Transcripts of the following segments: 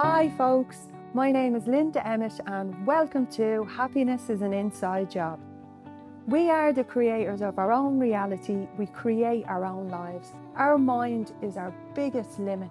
Hi folks, my name is Linda Emmett and welcome to Happiness is an Inside Job. We are the creators of our own reality, we create our own lives. Our mind is our biggest limit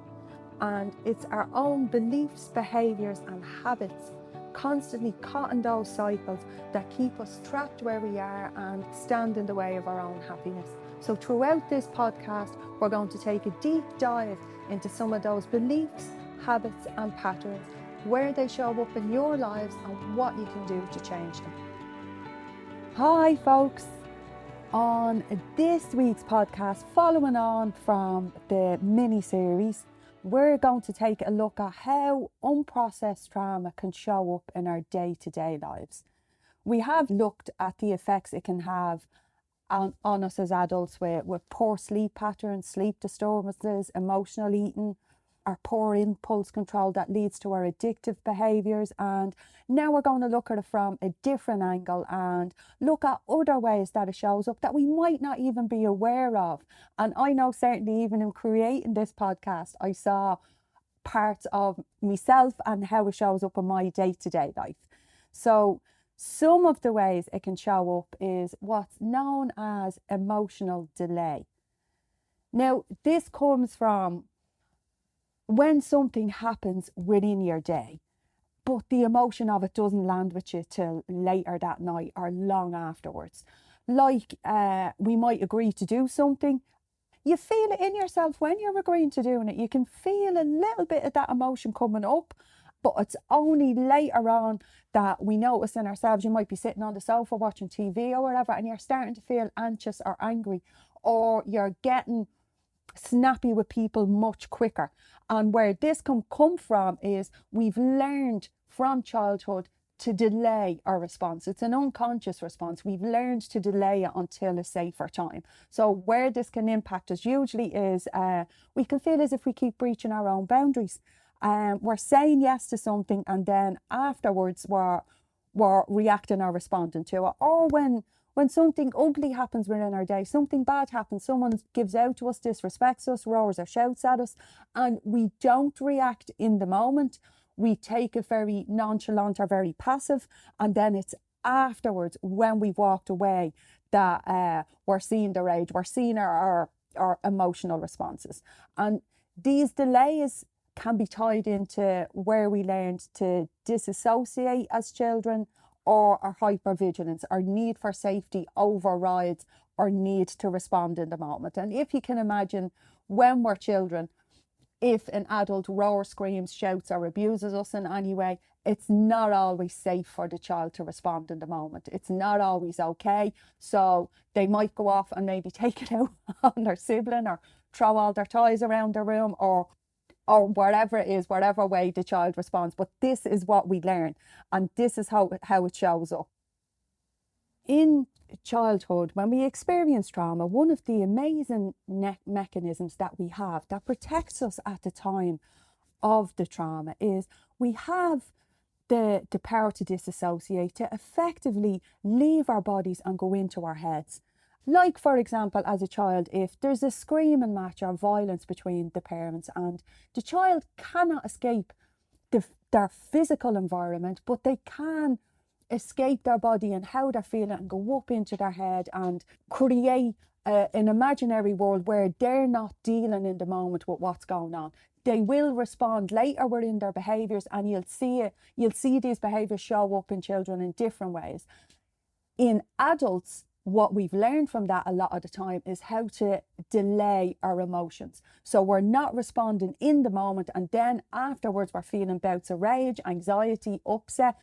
and it's our own beliefs, behaviours and habits constantly caught in those cycles that keep us trapped where we are and stand in the way of our own happiness. So throughout this podcast, we're going to take a deep dive into some of those beliefs, habits and patterns, where they show up in your lives and what you can do to change them. Hi folks, on this week's podcast, following on from the mini-series, we're going to take a look at how unprocessed trauma can show up in our day-to-day lives. We have looked at the effects it can have on us as adults with poor sleep patterns, sleep disturbances, emotional eating, our poor impulse control that leads to our addictive behaviours. And now we're going to look at it from a different angle and look at other ways that it shows up that we might not even be aware of. And I know certainly even in creating this podcast, I saw parts of myself and how it shows up in my day-to-day life. So some of the ways it can show up is what's known as emotional delay. Now, this comes from when something happens within your day, but the emotion of it doesn't land with you till later that night or long afterwards. Like we might agree to do something. You feel it in yourself when you're agreeing to doing it. You can feel a little bit of that emotion coming up, but it's only later on that we notice in ourselves. You might be sitting on the sofa watching TV or whatever, and you're starting to feel anxious or angry, or you're getting snappy with people much quicker. And where this can come from is we've learned from childhood to delay our response. It's an unconscious response. We've learned to delay it until a safer time. So where this can impact us usually is we can feel as if we keep breaching our own boundaries. We're saying yes to something and then afterwards we're reacting or responding to it. Or when something ugly happens within our day, something bad happens, someone gives out to us, disrespects us, roars or shouts at us, and we don't react in the moment, we take it very nonchalant or very passive, and then it's afterwards when we've walked away that we're seeing the rage, we're seeing our emotional responses. And these delays can be tied into where we learned to disassociate as children, or our hypervigilance, our need for safety overrides our need to respond in the moment. And if you can imagine, when we're children, if an adult roars, screams, shouts or abuses us in any way, it's not always safe for the child to respond in the moment. It's not always okay. So they might go off and maybe take it out on their sibling or throw all their toys around the room or whatever it is, whatever way the child responds. But this is what we learn, and this is how it shows up. In childhood, when we experience trauma, one of the amazing mechanisms that we have that protects us at the time of the trauma is we have the power to disassociate, to effectively leave our bodies and go into our heads. Like, for example, as a child, if there's a screaming match or violence between the parents and the child cannot escape their physical environment, but they can escape their body and how they're feeling and go up into their head and create an imaginary world where they're not dealing in the moment with what's going on. They will respond later within their behaviours, and you'll see these behaviours show up in children in different ways. In adults, what we've learned from that a lot of the time is how to delay our emotions. So we're not responding in the moment, and then afterwards we're feeling bouts of rage, anxiety, upset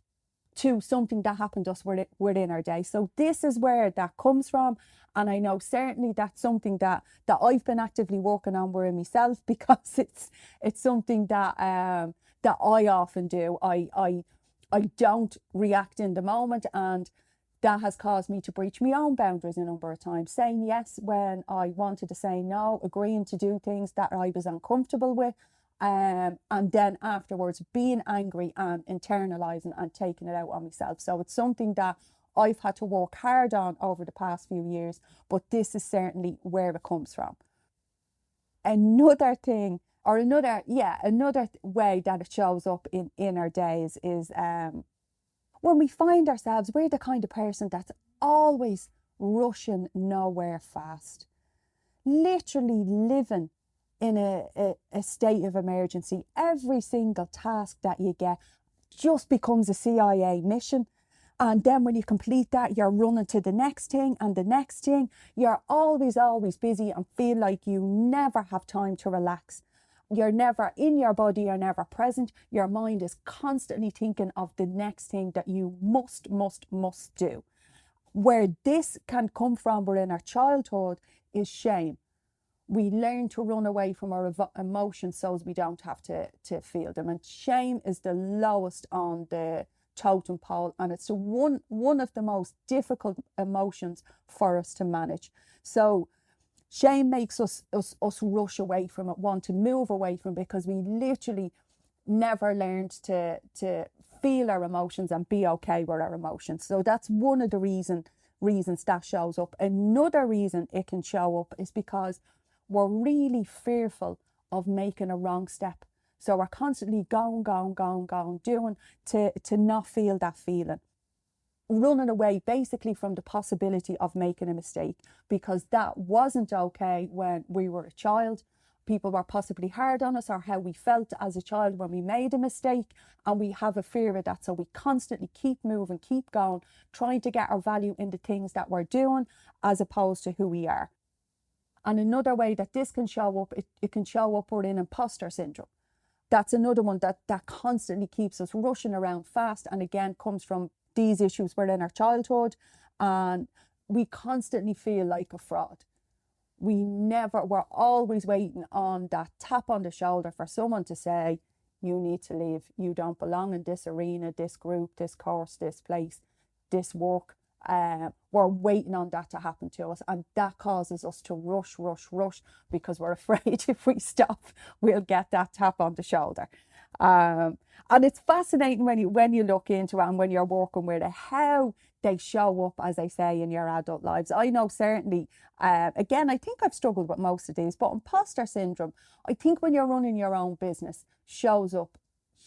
to something that happened to us within our day. So this is where that comes from. And I know certainly that's something that I've been actively working on with myself, because it's something that I often do. I don't react in the moment, and that has caused me to breach my own boundaries a number of times, saying yes when I wanted to say no, agreeing to do things that I was uncomfortable with, and then afterwards being angry and internalizing and taking it out on myself. So it's something that I've had to work hard on over the past few years, but this is certainly where it comes from. Another thing Or another way that it shows up in our days is when we find ourselves, we're the kind of person that's always rushing nowhere fast, literally living in a state of emergency. Every single task that you get just becomes a CIA mission. And then when you complete that, you're running to the next thing and the next thing. You're always busy and feel like you never have time to relax. You're never in your body, you're never present. Your mind is constantly thinking of the next thing that you must do. Where this can come from within our childhood is shame. We learn to run away from our emotions so as we don't have to feel them. And shame is the lowest on the totem pole, and it's one of the most difficult emotions for us to manage. So shame makes us rush away from it, want to move away from it, because we literally never learned to feel our emotions and be okay with our emotions. So that's one of the reasons that shows up. Another reason it can show up is because we're really fearful of making a wrong step. So we're constantly going, doing to not feel that feeling. Running away basically from the possibility of making a mistake, because that wasn't okay when we were a child. People were possibly hard on us, or how we felt as a child when we made a mistake, and we have a fear of that. So we constantly keep moving, keep going, trying to get our value in the things that we're doing as opposed to who we are. And another way that this can show up, it can show up within imposter syndrome. That's another one that constantly keeps us rushing around fast, and again comes from these issues within our childhood, and we constantly feel like a fraud. We're always waiting on that tap on the shoulder for someone to say, you need to leave, you don't belong in this arena, this group, this course, this place, this work. We're waiting on that to happen to us, and that causes us to rush because we're afraid if we stop we'll get that tap on the shoulder. And it's fascinating when you look into it and when you're working with it, how they show up, as I say, in your adult lives. I know certainly, again, I think I've struggled with most of these, but imposter syndrome, I think when you're running your own business, shows up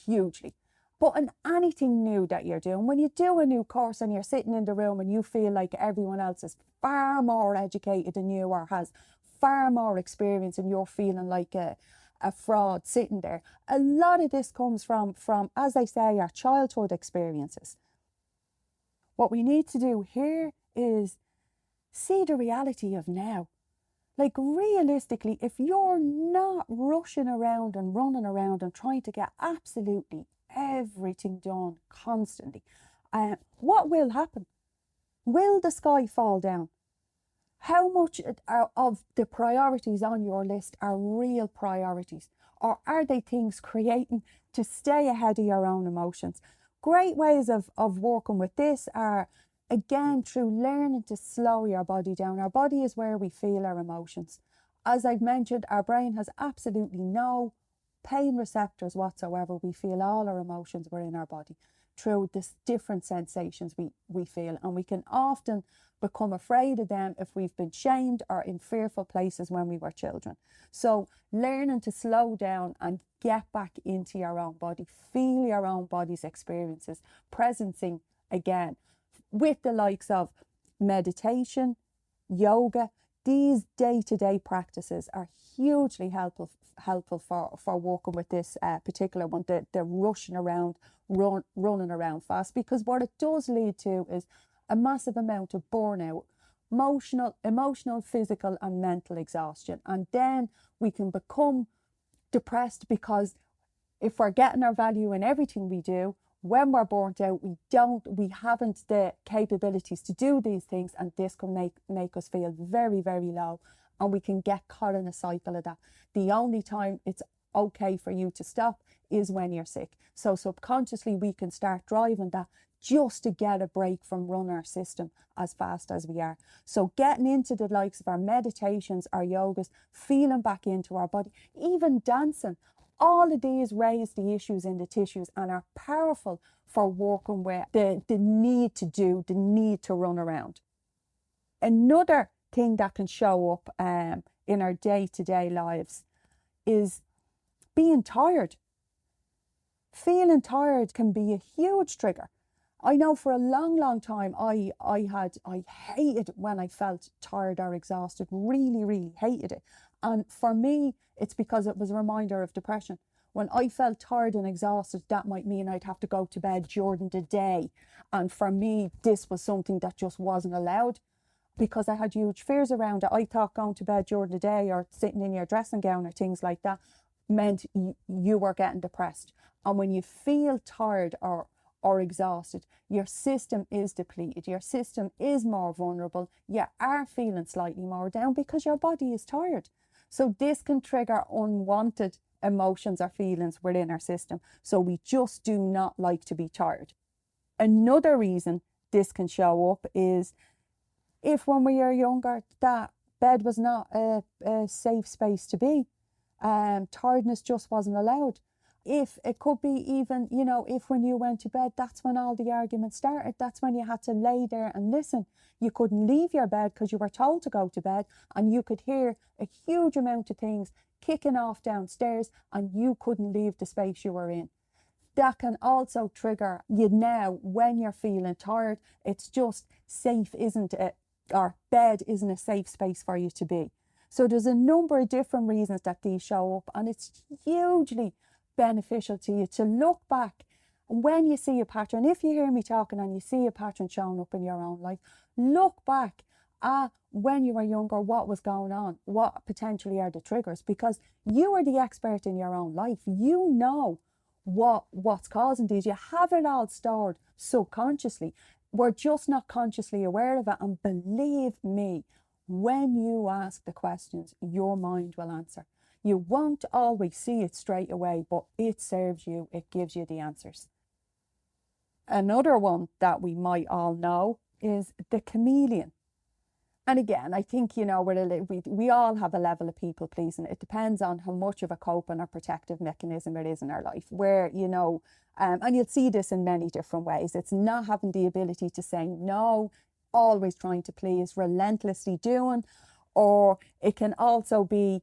hugely. But in anything new that you're doing, when you do a new course and you're sitting in the room and you feel like everyone else is far more educated than you or has far more experience, and you're feeling like a fraud sitting there, a lot of this comes from, as I say, our childhood experiences. What we need to do here is see the reality of now. Like, realistically, if you're not rushing around and running around and trying to get absolutely everything done constantly, what will happen? Will the sky fall down? How much of the priorities on your list are real priorities, or are they things creating to stay ahead of your own emotions? Great ways of working with this are, again, through learning to slow your body down. Our body is where we feel our emotions. As I've mentioned, our brain has absolutely no pain receptors whatsoever. We feel all our emotions within our body through the different sensations we feel, and we can often become afraid of them if we've been shamed or in fearful places when we were children. So learning to slow down and get back into your own body, feel your own body's experiences, presencing again with the likes of meditation, yoga. These day-to-day practices are hugely helpful for working with this particular one, the rushing around, running around fast, because what it does lead to is a massive amount of burnout, emotional, physical and mental exhaustion. And then we can become depressed, because if we're getting our value in everything we do, when we're burnt out, we haven't the capabilities to do these things, and this can make us feel very, very low, and we can get caught in a cycle of that. The only time it's okay for you to stop is when you're sick. So subconsciously we can start driving that just to get a break from running our system as fast as we are. So getting into the likes of our meditations, our yogas, feeling back into our body, even dancing, all of these raise the issues in the tissues and are powerful for working with the need to run around. Another thing that can show up in our day-to-day lives is being tired. Feeling tired can be a huge trigger. I know for a long time I hated when I felt tired or exhausted, really hated it. And for me, it's because it was a reminder of depression. When I felt tired and exhausted, that might mean I'd have to go to bed during the day. And for me, this was something that just wasn't allowed because I had huge fears around it. I thought going to bed during the day or sitting in your dressing gown or things like that meant you were getting depressed. And when you feel tired or exhausted, your system is depleted, your system is more vulnerable, you are feeling slightly more down because your body is tired. So this can trigger unwanted emotions or feelings within our system. So we just do not like to be tired. Another reason this can show up is if when we were younger that bed was not a safe space to be, tiredness just wasn't allowed. If it could be even, if when you went to bed, that's when all the arguments started. That's when you had to lay there and listen. You couldn't leave your bed because you were told to go to bed, and you could hear a huge amount of things kicking off downstairs and you couldn't leave the space you were in. That can also trigger you now when you're feeling tired. It's just safe isn't it, or bed isn't a safe space for you to be. So there's a number of different reasons that these show up, and it's hugely beneficial to you to look back when you see a pattern. If you hear me talking and you see a pattern showing up in your own life, look back at when you were younger, what was going on, what potentially are the triggers, because you are the expert in your own life. You know what's causing these. You have it all stored subconsciously. We're just not consciously aware of it. And believe me, when you ask the questions, your mind will answer. You won't always see it straight away, but it serves you. It gives you the answers. Another one that we might all know is the chameleon. And again, I think, we all have a level of people pleasing. It depends on how much of a coping or protective mechanism it is in our life, where, and you'll see this in many different ways. It's not having the ability to say no, always trying to please, relentlessly doing, or it can also be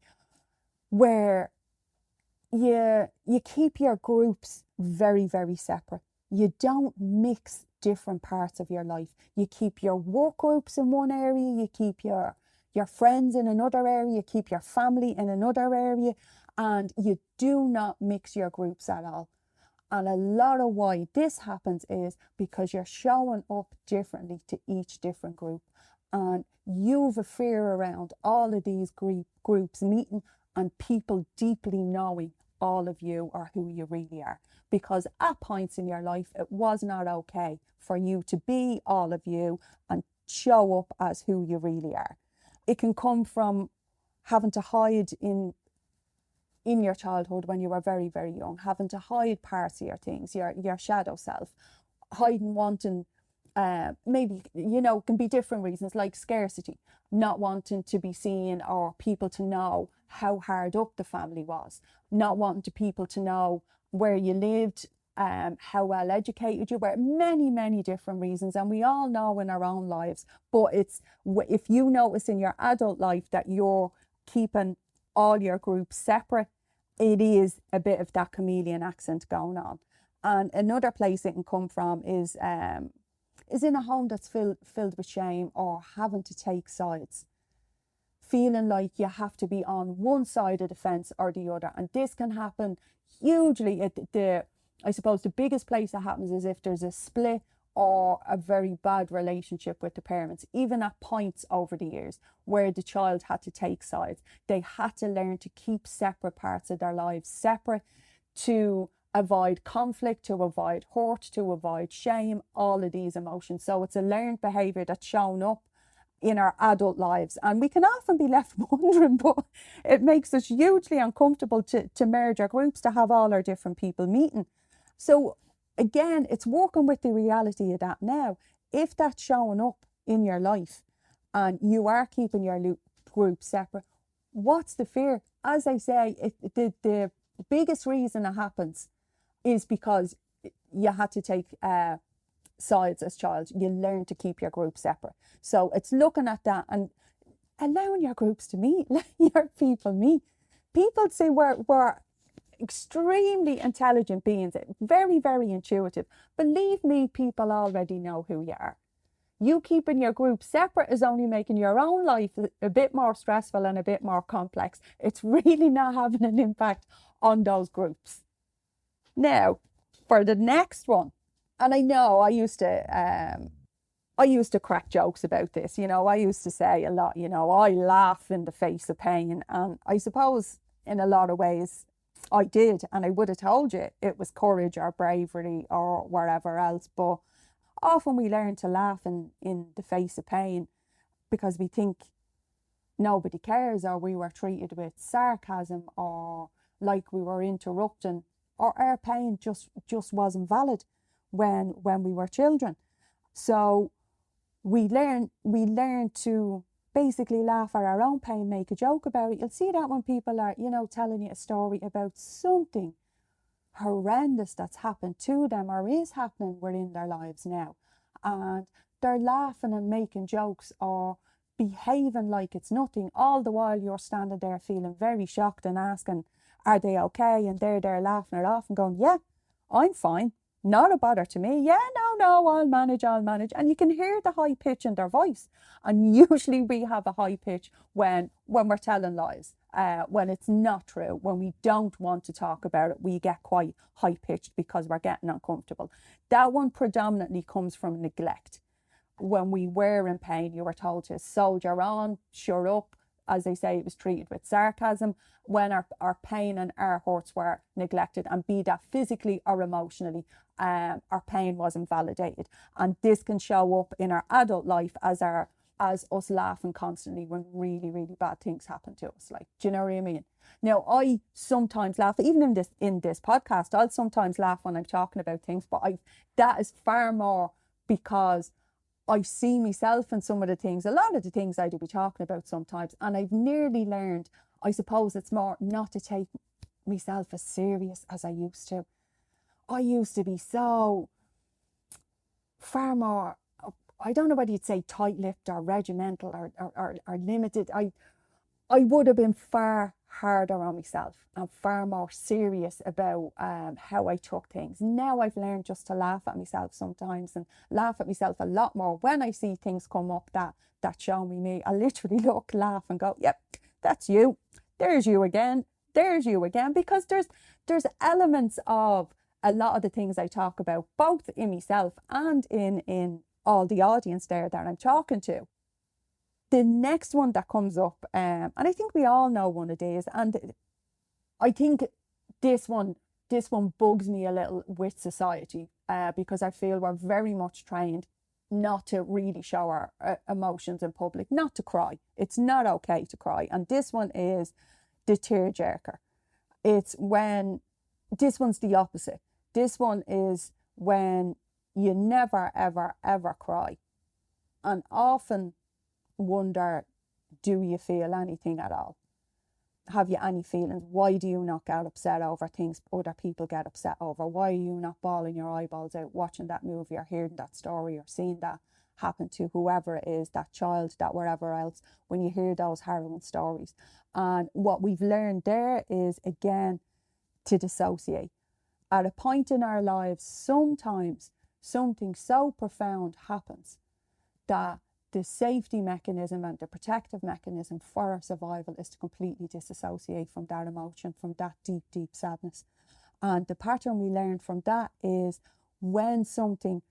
where you keep your groups very separate. You don't mix different parts of your life. You keep your work groups in one area, you keep your friends in another area, you keep your family in another area, and you do not mix your groups at all. And a lot of why this happens is because you're showing up differently to each different group, and you've a fear around all of these groups meeting and people deeply knowing all of you or who you really are. Because at points in your life, it was not okay for you to be all of you and show up as who you really are. It can come from having to hide in your childhood when you were very young, having to hide parts of your things, your shadow self, hiding, wanting, maybe, can be different reasons like scarcity, not wanting to be seen or people to know how hard up the family was, not wanting people to know where you lived, how well educated you were, many different reasons. And we all know in our own lives, but it's, if you notice in your adult life that you're keeping all your groups separate, it is a bit of that chameleon accent going on. And another place it can come from is in a home that's filled with shame or having to take sides, feeling like you have to be on one side of the fence or the other. And this can happen hugely. I suppose the biggest place that happens is if there's a split or a very bad relationship with the parents, even at points over the years where the child had to take sides. They had to learn to keep separate parts of their lives separate to avoid conflict, to avoid hurt, to avoid shame, all of these emotions. So it's a learned behaviour that's shown up in our adult lives, and we can often be left wondering, but it makes us hugely uncomfortable to merge our groups, to have all our different people meeting. So again, it's working with the reality of that now. If that's showing up in your life and you are keeping your group separate, what's the fear? As I say, the biggest reason it happens is because you had to take sides as child. You learn to keep your group separate. So it's looking at that and allowing your groups to meet, letting your people meet. People say we're extremely intelligent beings, very, very intuitive. Believe me, people already know who you are. You keeping your group separate is only making your own life a bit more stressful and a bit more complex. It's really not having an impact on those groups. Now, for the next one, and I know I used to crack jokes about this. I used to say a lot, I laugh in the face of pain. And I suppose in a lot of ways I did. And I would have told you it was courage or bravery or whatever else. But often we learn to laugh in the face of pain because we think nobody cares, or we were treated with sarcasm, or like we were interrupting, or our pain just wasn't valid when we were children. So we learn to basically laugh at our own pain, make a joke about it. You'll see that when people are, telling you a story about something horrendous that's happened to them or is happening within their lives now. And they're laughing and making jokes or behaving like it's nothing. All the while you're standing there feeling very shocked and asking, are they okay? And they're there laughing it off and going, yeah, I'm fine. Not a bother to me. Yeah, no, I'll manage. And you can hear the high pitch in their voice. And usually we have a high pitch when we're telling lies, when it's not true, when we don't want to talk about it, we get quite high pitched because we're getting uncomfortable. That one predominantly comes from neglect. When we were in pain, you were told to soldier on, shut up. As they say, it was treated with sarcasm when our pain and our hurts were neglected, and be that physically or emotionally, our pain wasn't validated. And this can show up in our adult life as us laughing constantly when really, really bad things happen to us. Like, do you know what I mean? Now, I sometimes laugh, even in this podcast, I'll sometimes laugh when I'm talking about things, but that is far more because I see myself in some of the things, a lot of the things I do be talking about sometimes, and I've nearly learned, I suppose it's more not to take myself as serious as I used to. I used to be so far more, I don't know whether you'd say tight-lipped or regimental or limited. I would have been far harder on myself and far more serious about how I took things. Now I've learned just to laugh at myself sometimes, and laugh at myself a lot more when I see things come up that show me. I literally look, laugh and go, yep, that's you. There's you again. There's you again. Because there's elements of a lot of the things I talk about, both in myself and in all the audience there that I'm talking to. The next one that comes up, and I think we all know one of these, and I think this one bugs me a little with society, because I feel we're very much trained not to really show our emotions in public, not to cry. It's not okay to cry. And this one is the tearjerker. This one's the opposite. This one is when you never, ever, ever cry. And often wonder, do you feel anything at all? Have you any feelings? Why do you not get upset over things other people get upset over? Why are you not bawling your eyeballs out watching that movie or hearing that story or seeing that happen to whoever it is, that child, that wherever else, when you hear those harrowing stories? And what we've learned there is, again, to dissociate. At a point in our lives, sometimes something so profound happens that the safety mechanism and the protective mechanism for our survival is to completely disassociate from that emotion, from that deep, deep sadness. And the pattern we learn from that is when something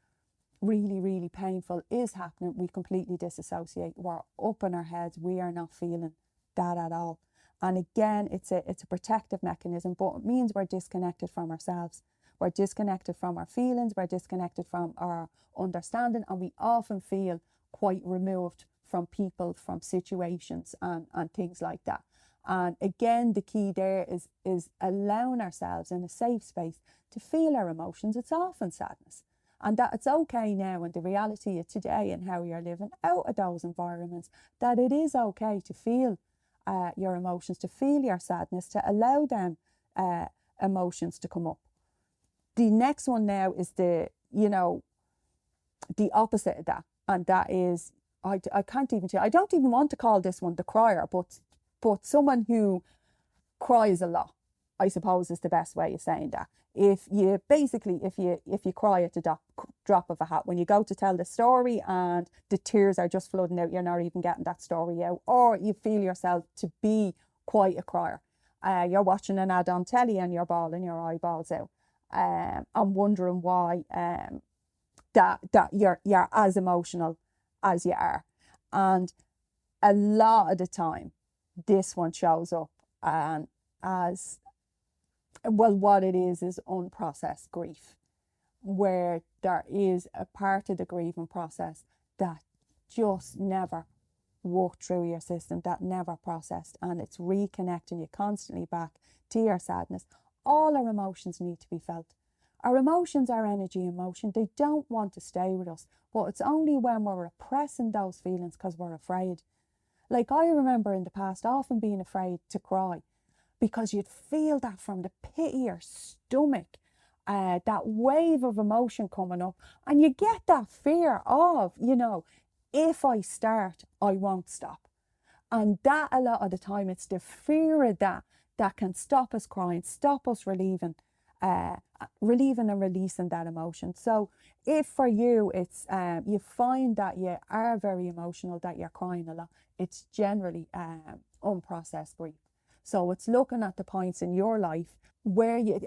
really, really painful is happening, we completely disassociate. We're up in our heads. We are not feeling that at all. And again, it's a protective mechanism, but it means we're disconnected from ourselves. We're disconnected from our feelings. We're disconnected from our understanding. And we often feel quite removed from people, from situations and things like that. And again, the key there is allowing ourselves in a safe space to feel our emotions. It's often sadness. And that it's okay now, in the reality of today and how you're living out of those environments, that it is okay to feel your emotions, to feel your sadness, to allow them emotions to come up. The next one now is the opposite of that. And that is, I can't even tell, I don't even want to call this one the crier, but someone who cries a lot. I suppose is the best way of saying that. If you cry at the drop of a hat, when you go to tell the story and the tears are just flooding out, you're not even getting that story out, or you feel yourself to be quite a crier. You're watching an ad on telly and you're bawling your eyeballs out. I'm wondering why that you're as emotional as you are. And a lot of the time, this one shows up as well. What it is unprocessed grief, where there is a part of the grieving process that just never worked through your system, that never processed, and it's reconnecting you constantly back to your sadness. All our emotions need to be felt. Our emotions are energy in motion. They don't want to stay with us, but it's only when we're repressing those feelings because we're afraid. Like, I remember in the past often being afraid to cry because you'd feel that from the pit of your stomach, that wave of emotion coming up, and you get that fear of, if I start, I won't stop. And that, a lot of the time, it's the fear of that can stop us crying, stop us relieving and releasing that emotion. So if for you it's you find that you are very emotional, that you're crying a lot, it's generally unprocessed grief. So it's looking at the points in your life where you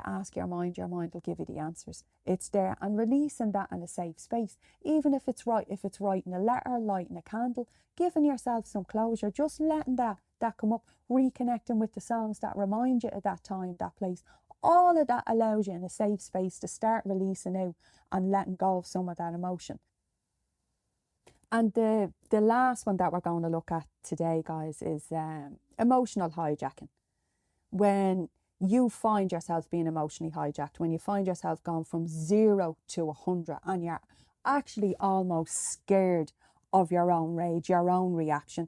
ask your mind will give you the answers. It's there, and releasing that in a safe space, even if it's writing a letter, lighting a candle, giving yourself some closure, just letting that come up, reconnecting with the songs that remind you of that time, that place. All of that allows you in a safe space to start releasing out and letting go of some of that emotion. And the last one that we're going to look at today, guys, is emotional hijacking. When you find yourself being emotionally hijacked, when you find yourself going from 0 to 100 and you're actually almost scared of your own rage, your own reaction.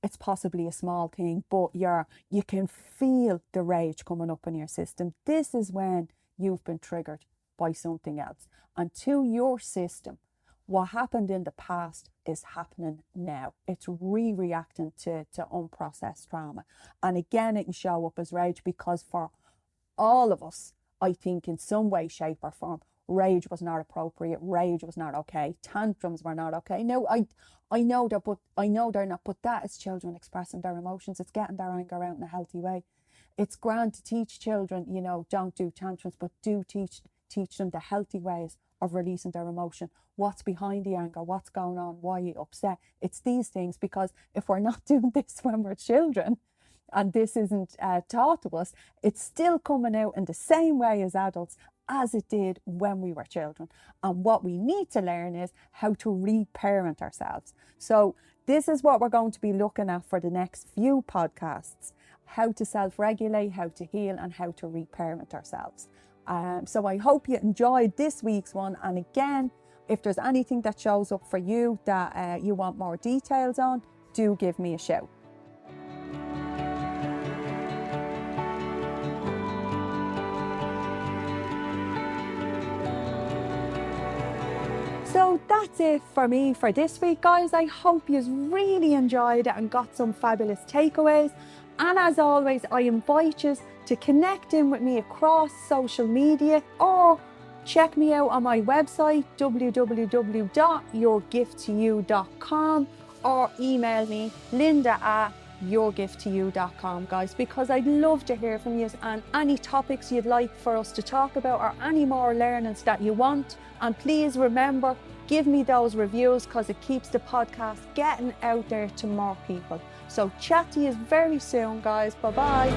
It's possibly a small thing, but you can feel the rage coming up in your system. This is when you've been triggered by something else. And to your system, what happened in the past is happening now. It's reacting to unprocessed trauma. And again, it can show up as rage, because for all of us, I think in some way, shape or form, rage was not appropriate. Rage was not okay. Tantrums were not okay. No, I know they're not, but that is children expressing their emotions. It's getting their anger out in a healthy way. It's grand to teach children, don't do tantrums, but do teach them the healthy ways of releasing their emotion. What's behind the anger? What's going on? Why are you upset? It's these things, because if we're not doing this when we're children, and this isn't taught to us, it's still coming out in the same way as adults as it did when we were children. And what we need to learn is how to reparent ourselves. So this is what we're going to be looking at for the next few podcasts: how to self-regulate, how to heal, and how to reparent ourselves. So I hope you enjoyed this week's one. And again, if there's anything that shows up for you that you want more details on, do give me a shout. So that's it for me for this week, guys. I hope you really enjoyed it and got some fabulous takeaways. And as always, I invite you to connect in with me across social media, or check me out on my website, www.yourgifttoyou.com, or email me, linda@yourgifttoyou.com, guys, because I'd love to hear from you, and any topics you'd like for us to talk about, or any more learnings that you want. And please remember, give me those reviews, because it keeps the podcast getting out there to more people. So chat to you very soon, guys. Bye bye.